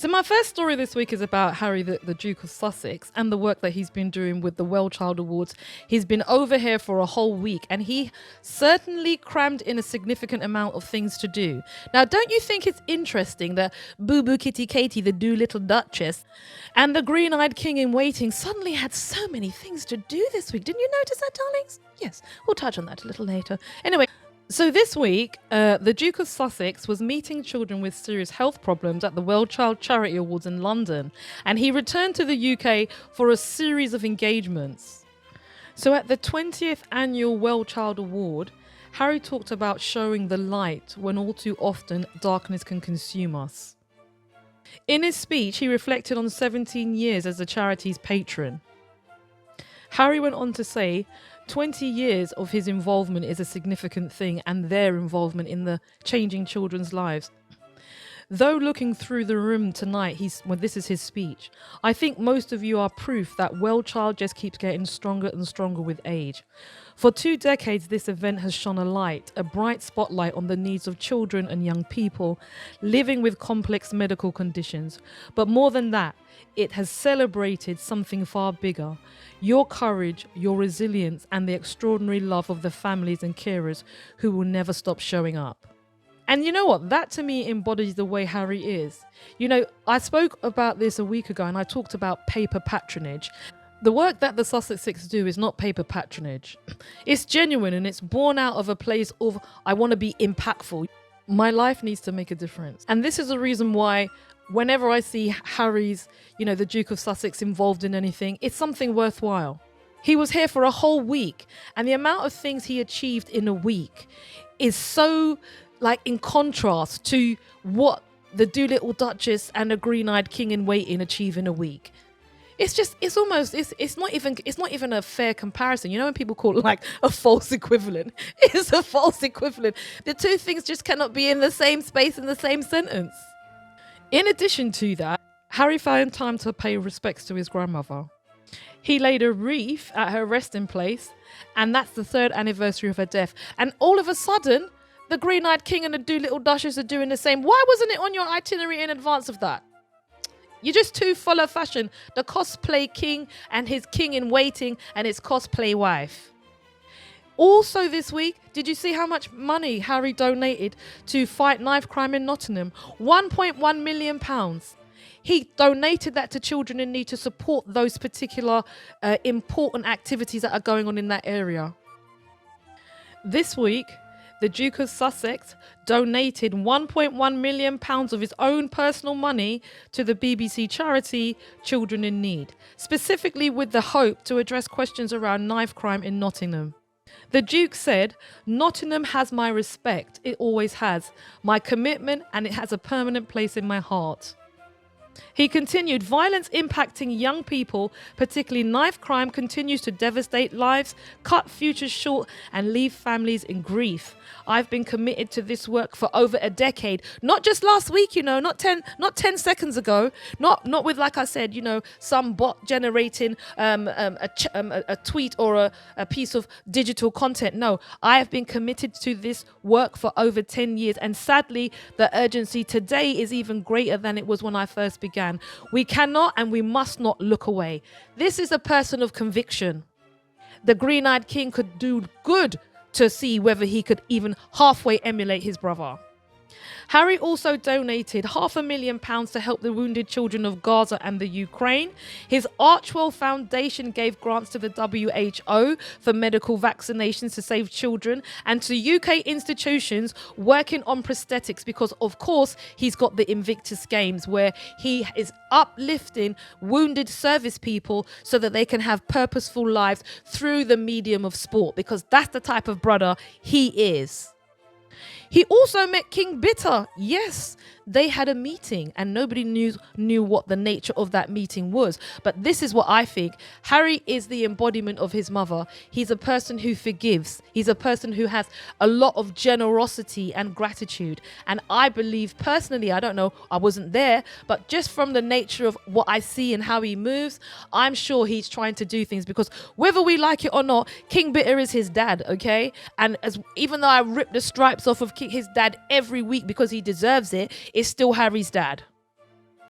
So my first story this week is about Harry, the Duke of Sussex, and the work that he's been doing with the WellChild Awards. He's been over here for a whole week, and he certainly crammed in a significant amount of things to do. Now, don't you think it's interesting that Boo Boo Kitty Katie, the Doolittle Duchess, and the Green-Eyed King in Waiting suddenly had so many things to do this week? Didn't you notice that, darlings? Yes, we'll touch on that a little later. Anyway, so this week, the Duke of Sussex was meeting children with serious health problems at the WellChild Charity Awards in London, and he returned to the UK for a series of engagements. So at the 20th annual WellChild Award, Harry talked about showing the light when all too often darkness can consume us. In his speech, he reflected on 17 years as the charity's patron. Harry went on to say, 20 years of his involvement is a significant thing, and their involvement in the changing children's lives. Though looking through the room tonight, this is his speech, I think most of you are proof that WellChild just keeps getting stronger and stronger with age. For 2 decades, this event has shone a bright spotlight on the needs of children and young people living with complex medical conditions. But more than that, it has celebrated something far bigger: your courage, your resilience, and the extraordinary love of the families and carers who will never stop showing up. And you know what? That to me embodies the way Harry is. You know, I spoke about this a week ago and I talked about paper patronage. The work that the Sussexes do is not paper patronage. It's genuine and it's born out of a place of, I want to be impactful. My life needs to make a difference. And this is the reason why whenever I see Harry's, the Duke of Sussex involved in anything, it's something worthwhile. He was here for a whole week, and the amount of things he achieved in a week is so in contrast to what the Doolittle Duchess and the Green-Eyed King in Waiting achieve in a week. It's not even a fair comparison. You know when people call it a false equivalent? It's a false equivalent. The two things just cannot be in the same space in the same sentence. In addition to that, Harry found time to pay respects to his grandmother. He laid a wreath at her resting place, and that's the 3rd anniversary of her death. And all of a sudden, the Green-Eyed King and the Doolittle Duchess are doing the same. Why wasn't it on your itinerary in advance of that? You're just too full of fashion. The cosplay king and his king in waiting and his cosplay wife. Also this week, did you see how much money Harry donated to fight knife crime in Nottingham? £1.1 million. He donated that to children in need to support those particular important activities that are going on in that area. This week, the Duke of Sussex donated £1.1 million of his own personal money to the BBC charity Children in Need, specifically with the hope to address questions around knife crime in Nottingham. The Duke said, "Nottingham has my respect, it always has, my commitment, and it has a permanent place in my heart." He continued, "Violence impacting young people, particularly knife crime, continues to devastate lives, cut futures short, and leave families in grief. I've been committed to this work for over a decade, not just last week, not 10 seconds ago, not with, like I said, some bot generating a tweet or a piece of digital content. No, I have been committed to this work for over 10 years, and sadly, the urgency today is even greater than it was when I first began. We cannot and we must not look away." This is a person of conviction. The Green-Eyed King could do good to see whether he could even halfway emulate his brother. Harry also donated £500,000 to help the wounded children of Gaza and the Ukraine. His Archewell Foundation gave grants to the WHO for medical vaccinations to save children and to UK institutions working on prosthetics because, of course, he's got the Invictus Games where he is uplifting wounded service people so that they can have purposeful lives through the medium of sport, because that's the type of brother he is. He also met King Bitter. Yes, they had a meeting and nobody knew what the nature of that meeting was. But this is what I think. Harry is the embodiment of his mother. He's a person who forgives. He's a person who has a lot of generosity and gratitude. And I believe personally, I don't know, I wasn't there, but just from the nature of what I see and how he moves, I'm sure he's trying to do things, because whether we like it or not, King Bitter is his dad, okay? And even though I rip the stripes off of his dad every week because he deserves it, it's still Harry's dad.